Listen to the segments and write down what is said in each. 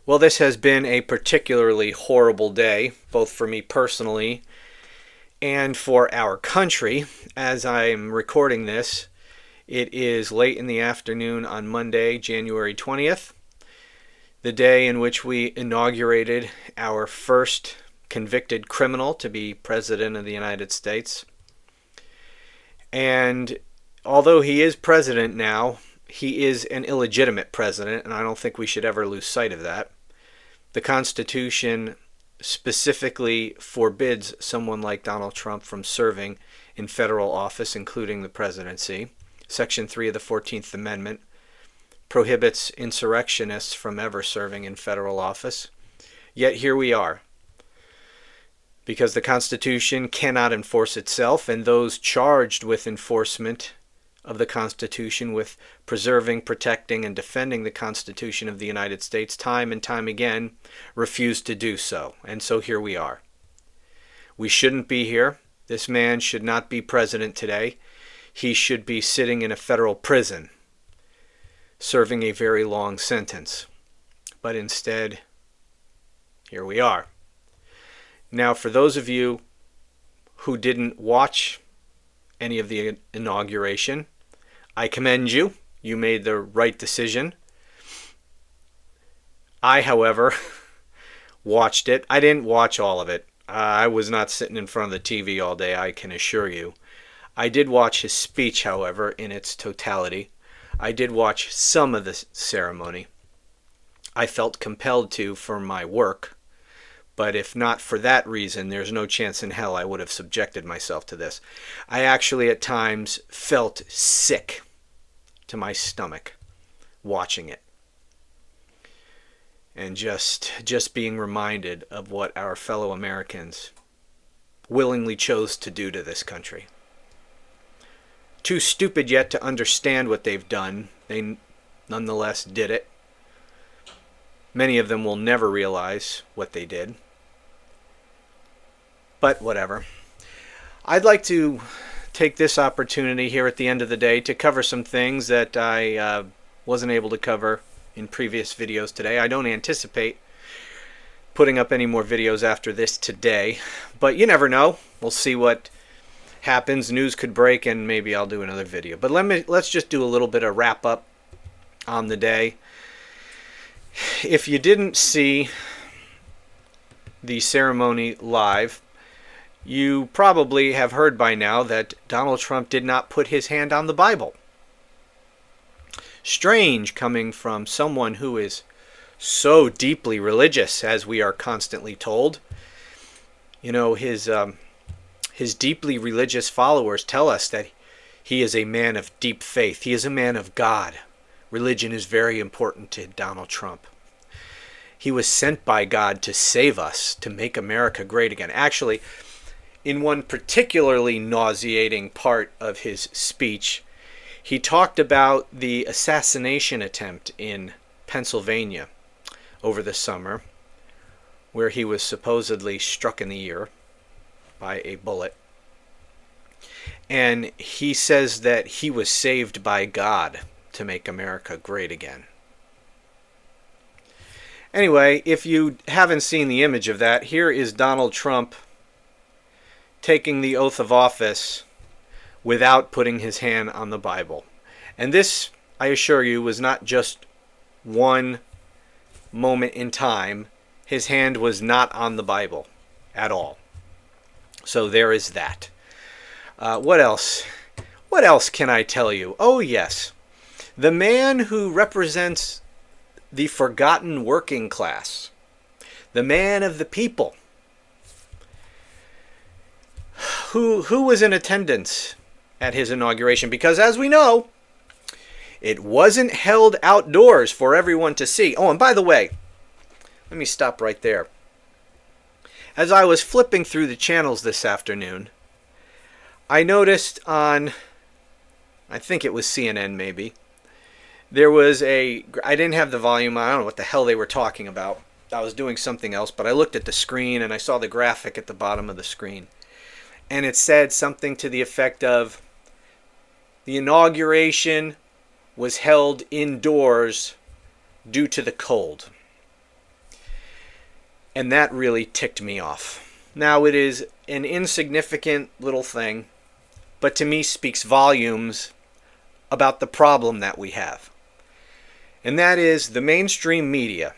Well, this has been a particularly horrible day, both for me personally and for our country. As I'm recording this, it is late in the afternoon on Monday, January 20th, the day in which we inaugurated our first convicted criminal to be President of the United States. And although he is president now, he is an illegitimate president, and I don't think we should ever lose sight of that. The Constitution specifically forbids someone like Donald Trump from serving in federal office, including the presidency. Section 3 of the 14th Amendment prohibits insurrectionists from ever serving in federal office. Yet here we are, because the Constitution cannot enforce itself, and those charged with enforcement of the Constitution, with preserving, protecting, and defending the Constitution of the United States, time and time again, refuse to do so. And so here we are. We shouldn't be here. This man should not be president today. He should be sitting in a federal prison, serving a very long sentence. But instead, here we are. Now, for those of you who didn't watch any of the inauguration, I commend you. You made the right decision. I, however, watched it. I didn't watch all of it. I was not sitting in front of the TV all day, I can assure you. I did watch his speech, however, in its totality. I did watch some of the ceremony. I felt compelled to for my work. But if not for that reason, there's no chance in hell I would have subjected myself to this. I actually at times felt sick to my stomach watching it. And just being reminded of what our fellow Americans willingly chose to do to this country. Too stupid yet to understand what they've done, they nonetheless did it. Many of them will never realize what they did. But whatever. I'd like to take this opportunity here at the end of the day to cover some things that I wasn't able to cover in previous videos today. I don't anticipate putting up any more videos after this today, but you never know. We'll see what happens. News could break and maybe I'll do another video. But let's just do a little bit of wrap up on the day. If you didn't see the ceremony live, you probably have heard by now that Donald Trump did not put his hand on the Bible. Strange coming from someone who is so deeply religious, as we are constantly told. You know, his deeply religious followers tell us that he is a man of deep faith. He is a man of God. Religion is very important to Donald Trump. He was sent by God to save us, to make America great again. Actually, in one particularly nauseating part of his speech, he talked about the assassination attempt in Pennsylvania over the summer, where he was supposedly struck in the ear by a bullet. And he says that he was saved by God to make America great again. Anyway, if you haven't seen the image of that, here is Donald Trump taking the oath of office without putting his hand on the Bible. And this, I assure you, was not just one moment in time. His hand was not on the Bible at all. So there is that. What else? What else can I tell you? Oh yes, the man who represents the forgotten working class, the man of the people, who was in attendance at his inauguration, because as we know, it wasn't held outdoors for everyone to see. Oh, and by the way, let me stop right there. As I was flipping through the channels this afternoon, I noticed on, I think it was CNN maybe, there was I didn't have the volume, I don't know what the hell they were talking about. I was doing something else, but I looked at the screen and I saw the graphic at the bottom of the screen. And it said something to the effect of, the inauguration was held indoors due to the cold. And that really ticked me off. Now, it is an insignificant little thing, but to me speaks volumes about the problem that we have. And that is the mainstream media.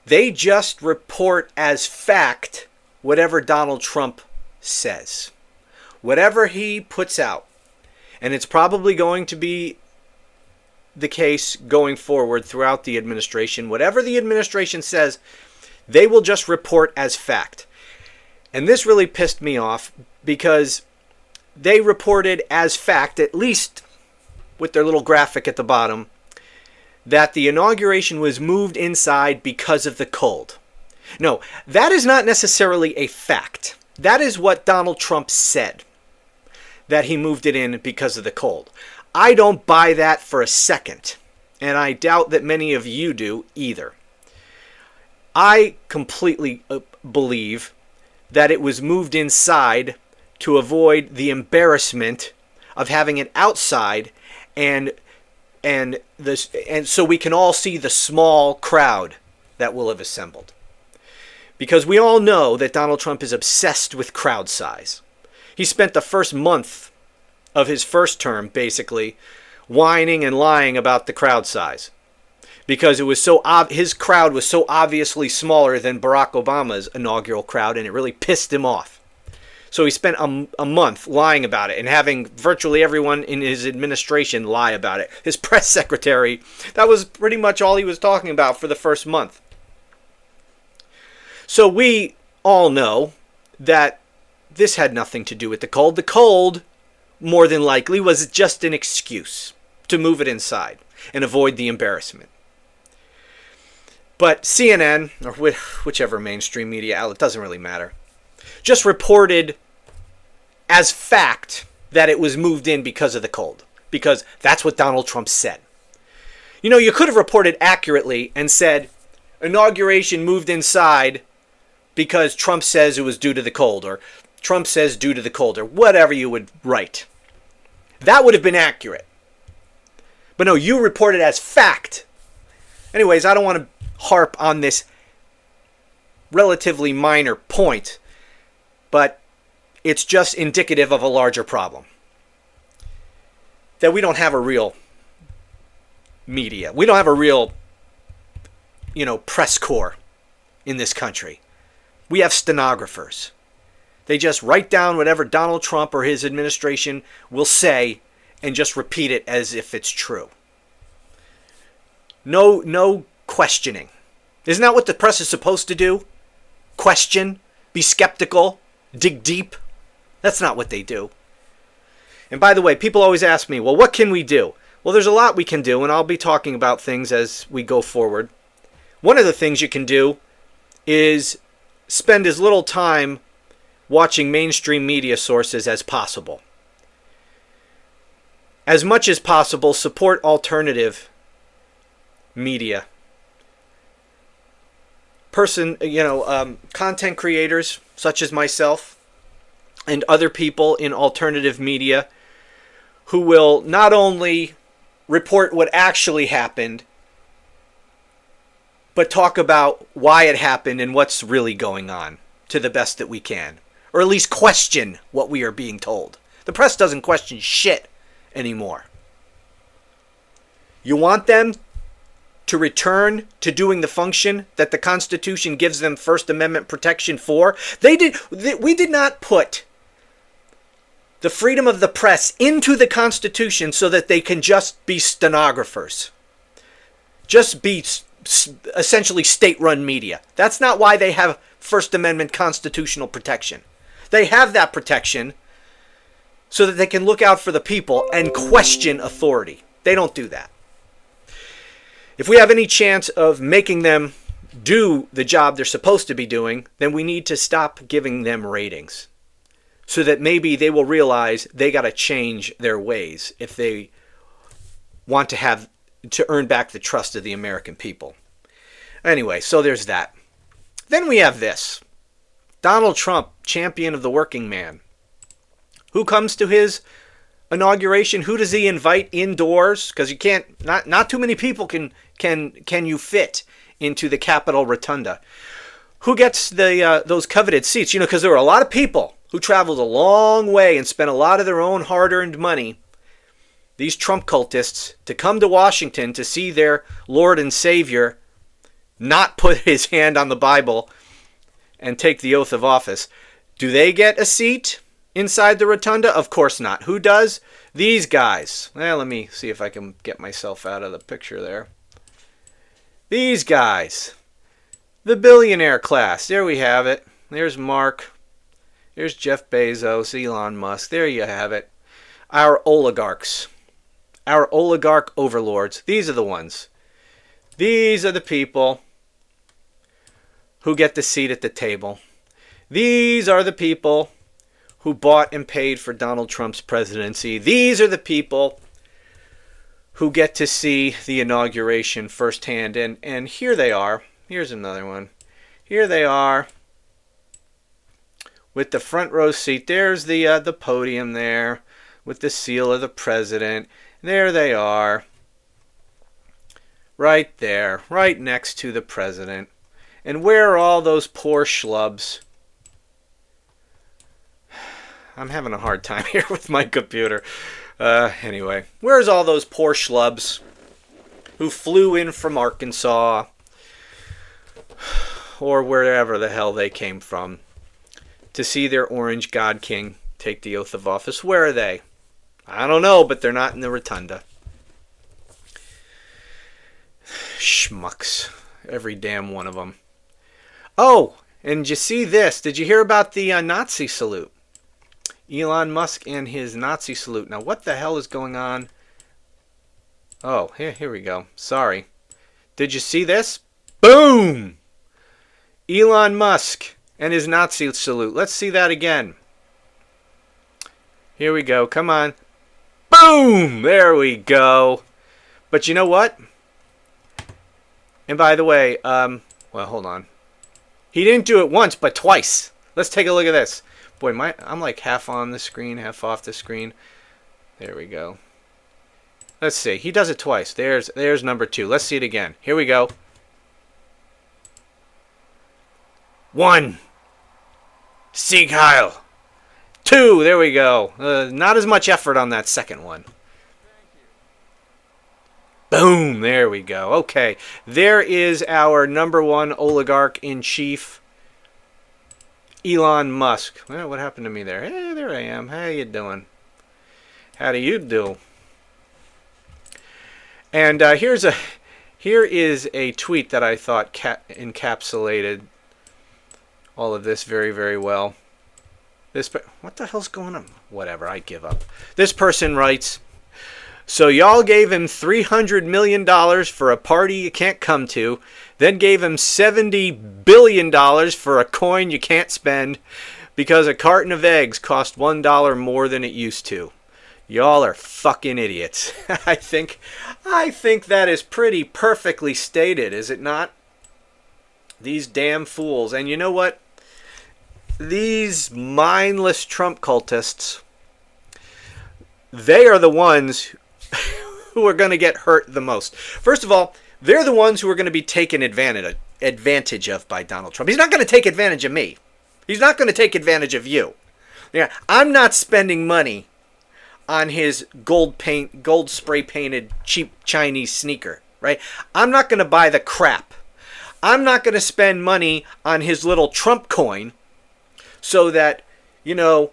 They just report as fact whatever Donald Trump says. Whatever he puts out. And it's probably going to be the case going forward throughout the administration. Whatever the administration says, they will just report as fact. And this really pissed me off because they reported as fact, at least with their little graphic at the bottom, that the inauguration was moved inside because of the cold. No, that is not necessarily a fact. That is what Donald Trump said, that he moved it in because of the cold. I don't buy that for a second, and I doubt that many of you do either. I completely believe that it was moved inside to avoid the embarrassment of having it outside and so we can all see the small crowd that will have assembled. Because we all know that Donald Trump is obsessed with crowd size. He spent the first month of his first term, basically, whining and lying about the crowd size. Because it was his crowd was so obviously smaller than Barack Obama's inaugural crowd, and it really pissed him off. So he spent a month lying about it and having virtually everyone in his administration lie about it. His press secretary, that was pretty much all he was talking about for the first month. So we all know that this had nothing to do with the cold. The cold, more than likely, was just an excuse to move it inside and avoid the embarrassment. But CNN, or whichever mainstream media outlet, doesn't really matter, just reported as fact that it was moved in because of the cold. Because that's what Donald Trump said. You know, you could have reported accurately and said, inauguration moved inside because Trump says it was due to the cold, or Trump says due to the cold, or whatever you would write. That would have been accurate. But no, you reported as fact. Anyways, I don't want to harp on this relatively minor point, but it's just indicative of a larger problem. That we don't have a real media. We don't have a real, press corps in this country. We have stenographers. They just write down whatever Donald Trump or his administration will say and just repeat it as if it's true. No questioning. Isn't that what the press is supposed to do? Question, be skeptical, dig deep. That's not what they do. And by the way, people always ask me, well, what can we do? Well, there's a lot we can do, and I'll be talking about things as we go forward. One of the things you can do is spend as little time watching mainstream media sources as possible. As much as possible, support alternative media. Content creators such as myself and other people in alternative media who will not only report what actually happened, but talk about why it happened and what's really going on to the best that we can. Or at least question what we are being told. The press doesn't question shit anymore. You want them to return to doing the function that the Constitution gives them First Amendment protection for? We did not put the freedom of the press into the Constitution so that they can just be stenographers. Just be essentially state-run media. That's not why they have First Amendment constitutional protection. They have that protection so that they can look out for the people and question authority. They don't do that. If we have any chance of making them do the job they're supposed to be doing, then we need to stop giving them ratings. So that maybe they will realize they got to change their ways if they want to earn back the trust of the American people. Anyway, so there's that. Then we have this. Donald Trump, champion of the working man. Who comes to his inauguration? Who does he invite indoors? Because you can't, not too many people can can you fit into the Capitol Rotunda? Who gets those coveted seats? You know, because there were a lot of people who traveled a long way and spent a lot of their own hard-earned money, these Trump cultists, to come to Washington to see their Lord and Savior not put his hand on the Bible and take the oath of office. Do they get a seat inside the rotunda? Of course not. Who does? These guys. Well, let me see if I can get myself out of the picture there. These guys. The billionaire class. There we have it. There's Mark. There's Jeff Bezos, Elon Musk. There you have it. Our oligarchs. Our oligarch overlords. These are the ones. These are the people who get the seat at the table. These are the people who bought and paid for Donald Trump's presidency. These are the people who get to see the inauguration firsthand. And here they are. Here's another one. Here they are with the front row seat. There's the podium there with the seal of the president. There they are. Right there. Right next to the president. And where are all those poor schlubs? I'm having a hard time here with my computer. Anyway, where's all those poor schlubs who flew in from Arkansas or wherever the hell they came from to see their orange God King take the oath of office? Where are they? I don't know, but they're not in the rotunda. Schmucks. Every damn one of them. Oh, and did you see this? Did you hear about the Nazi salute? Elon Musk and his Nazi salute. Now, what the hell is going on? Oh, here we go. Sorry. Did you see this? Boom! Elon Musk and his Nazi salute. Let's see that again. Here we go. Come on. Boom! There we go. But you know what? And by the way, well, hold on. He didn't do it once, but twice. Let's take a look at this. Boy, I'm like half on the screen, half off the screen. There we go. Let's see. He does it twice. There's number 2. Let's see it again. Here we go. 1. Sieg Heil. 2. There we go. Not as much effort on that second one. Boom. There we go. Okay. There is our number 1 oligarch in chief, Elon Musk. Well, what happened to me there? Hey, there I am. How you doing? How do you do? And here is a tweet that I thought encapsulated all of this very, very well. What the hell's going on? Whatever, I give up. This person writes, so y'all gave him $300 million for a party you can't come to, then gave him $70 billion for a coin you can't spend because a carton of eggs cost $1 more than it used to. Y'all are fucking idiots. I think that is pretty perfectly stated, is it not? These damn fools. And you know what? These mindless Trump cultists, they are the ones who are going to get hurt the most. First of all, they're the ones who are going to be taken advantage of by Donald Trump. He's not going to take advantage of me. He's not going to take advantage of you. Yeah, I'm not spending money on his gold spray painted cheap Chinese sneaker, right? I'm not going to buy the crap. I'm not going to spend money on his little Trump coin so that, you know,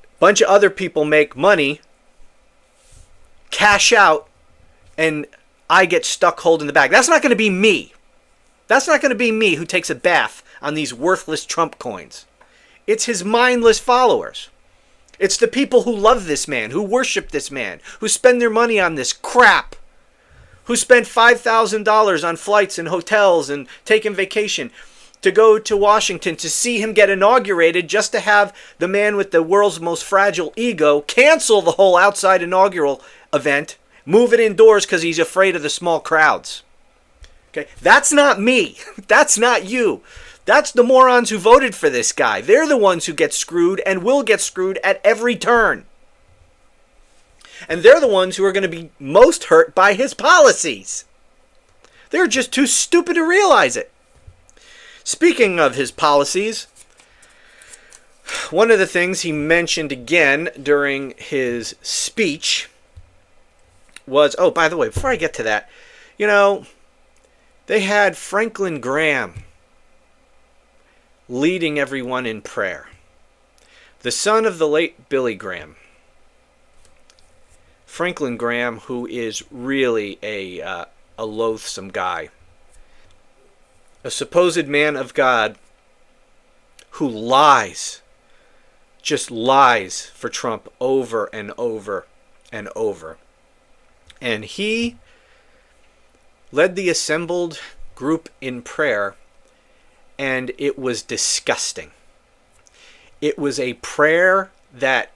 a bunch of other people make money, cash out, and I get stuck holding the bag. That's not going to be me. That's not going to be me who takes a bath on these worthless Trump coins. It's his mindless followers. It's the people who love this man, who worship this man, who spend their money on this crap, who spend $5,000 on flights and hotels and taking vacation to go to Washington to see him get inaugurated just to have the man with the world's most fragile ego cancel the whole outside inaugural event, move it indoors because he's afraid of the small crowds. Okay, that's not me. That's not you. That's the morons who voted for this guy. They're the ones who get screwed and will get screwed at every turn. And they're the ones who are going to be most hurt by his policies. They're just too stupid to realize it. Speaking of his policies, one of the things he mentioned again during his speech was, oh, by the way, before I get to that, they had Franklin Graham leading everyone in prayer. The son of the late Billy Graham. Franklin Graham, who is really a loathsome guy. A supposed man of God who lies, just lies for Trump over and over and over. And he led the assembled group in prayer, and it was disgusting. It was a prayer that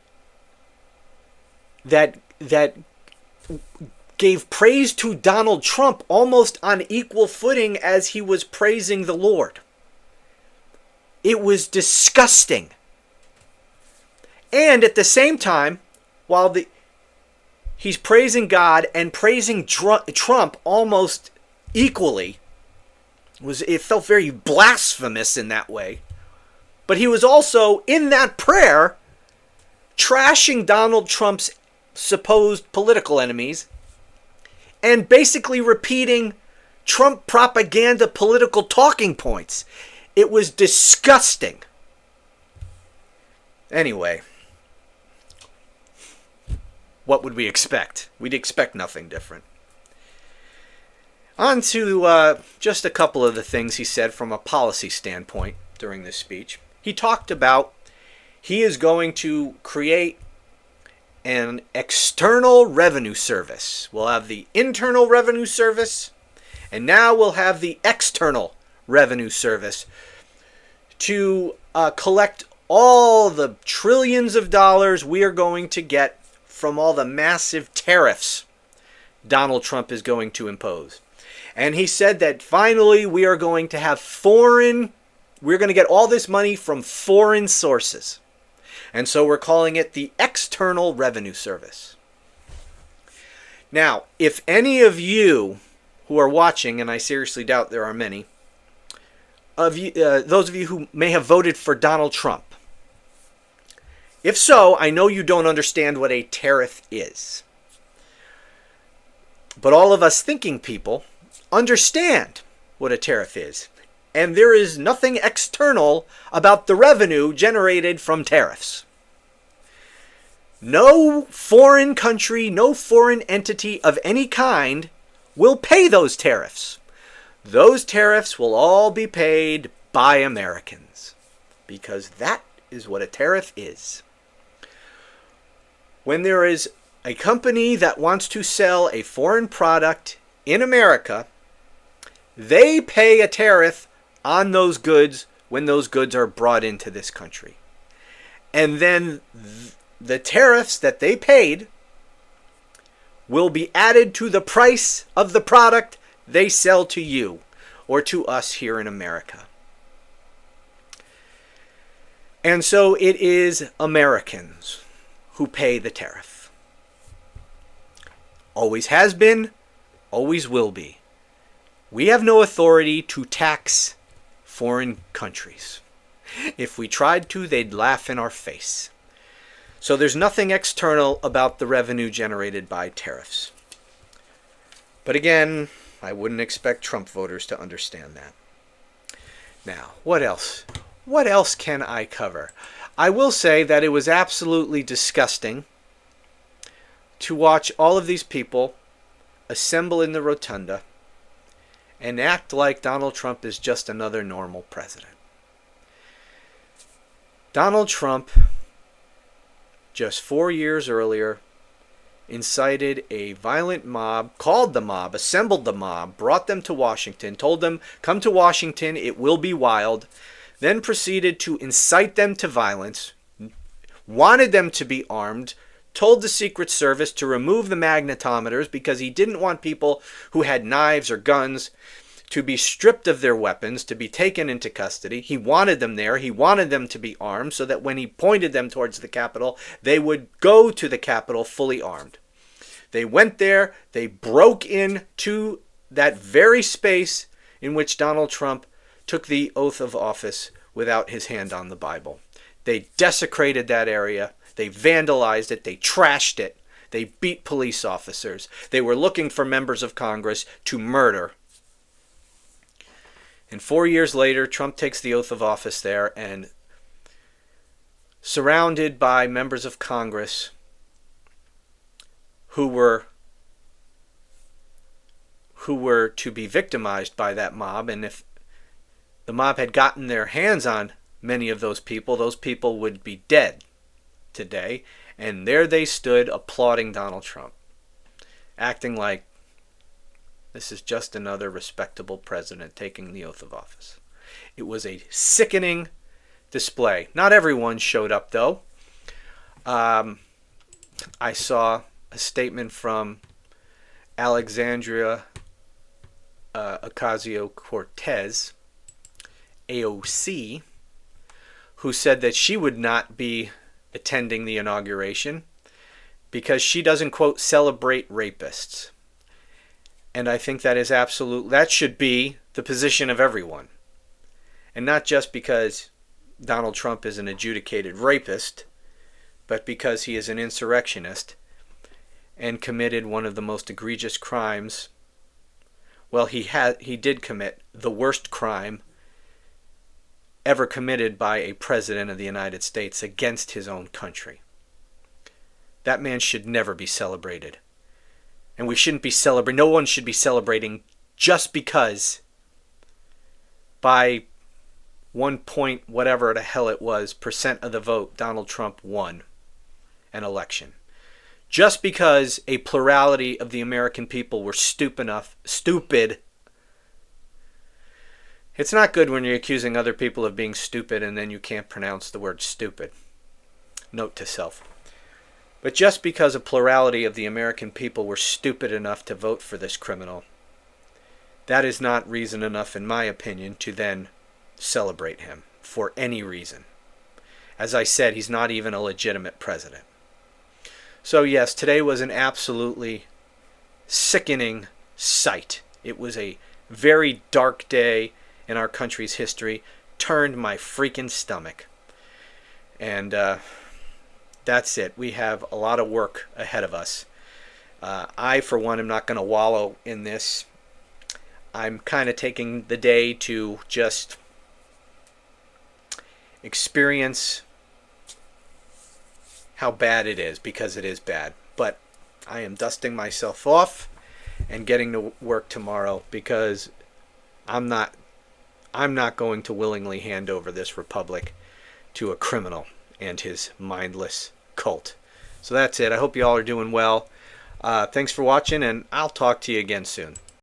gave praise to Donald Trump almost on equal footing as he was praising the Lord. It was disgusting. And at the same time, while he's praising God and praising Trump almost equally, it felt very blasphemous in that way. But he was also, in that prayer, trashing Donald Trump's supposed political enemies and basically repeating Trump propaganda political talking points. It was disgusting. Anyway, what would we expect? We'd expect nothing different. On to just a couple of the things he said from a policy standpoint during this speech. He talked about he is going to create an external revenue service. We'll have the internal revenue service, and now we'll have the external revenue service to collect all the trillions of dollars we are going to get from all the massive tariffs Donald Trump is going to impose. And he said that finally we are going to have we're going to get all this money from foreign sources. And so we're calling it the External Revenue Service. Now, if any of you who are watching, and I seriously doubt there are many, of you, those of you who may have voted for Donald Trump, if so, I know you don't understand what a tariff is. But all of us thinking people understand what a tariff is. And there is nothing external about the revenue generated from tariffs. No foreign country, no foreign entity of any kind will pay those tariffs. Those tariffs will all be paid by Americans, because that is what a tariff is. When there is a company that wants to sell a foreign product in America, they pay a tariff on those goods when those goods are brought into this country. And then the tariffs that they paid will be added to the price of the product they sell to you or to us here in America. And so it is Americans who pay the tariff. Always has been, always will be. We have no authority to tax foreign countries. If we tried to, they'd laugh in our face. So there's nothing external about the revenue generated by tariffs. But again, I wouldn't expect Trump voters to understand that. Now, what else? What else can I cover? I will say that it was absolutely disgusting to watch all of these people assemble in the rotunda and act like Donald Trump is just another normal president. Donald Trump, just 4 years earlier, incited a violent mob, called the mob, assembled the mob, brought them to Washington, told them, come to Washington, it will be wild, then proceeded to incite them to violence, wanted them to be armed, told the Secret Service to remove the magnetometers because he didn't want people who had knives or guns to be stripped of their weapons, to be taken into custody. He wanted them there. He wanted them to be armed so that when he pointed them towards the Capitol, they would go to the Capitol fully armed. They went there. They broke into that very space in which Donald Trump took the oath of office without his hand on the Bible. They desecrated that area. They vandalized it. They trashed it. They beat police officers. They were looking for members of Congress to murder. And 4 years later, Trump takes the oath of office there, and surrounded by members of Congress who were to be victimized by that mob. And if the mob had gotten their hands on many of those people would be dead today. And there they stood applauding Donald Trump, acting like this is just another respectable president taking the oath of office. It was a sickening display. Not everyone showed up, though. I saw a statement from Alexandria Ocasio-Cortez, AOC, who said that she would not be attending the inauguration because she doesn't, quote, celebrate rapists. And I think that is that should be the position of everyone. And not just because Donald Trump is an adjudicated rapist, but because he is an insurrectionist and committed one of the most egregious crimes. Well, he did commit the worst crime ever committed by a president of the United States against his own country. That man should never be celebrated. And we shouldn't be celebrating, no one should be celebrating just because by 1 point, whatever the hell it was, percent of the vote, Donald Trump won an election. Just because a plurality of the American people were stupid. It's not good when you're accusing other people of being stupid and then you can't pronounce the word stupid. Note to self. But just because a plurality of the American people were stupid enough to vote for this criminal, that is not reason enough, in my opinion, to then celebrate him for any reason. As I said, he's not even a legitimate president. So yes, today was an absolutely sickening sight. It was a very dark day in our country's history. Turned my freaking stomach. And that's it. We have a lot of work ahead of us. I, for one, am not going to wallow in this. I'm kind of taking the day to just experience how bad it is, because it is bad. But I am dusting myself off and getting to work tomorrow, because I'm not going to willingly hand over this republic to a criminal and his mindless cult. So that's it. I hope you all are doing well. Thanks for watching, and I'll talk to you again soon.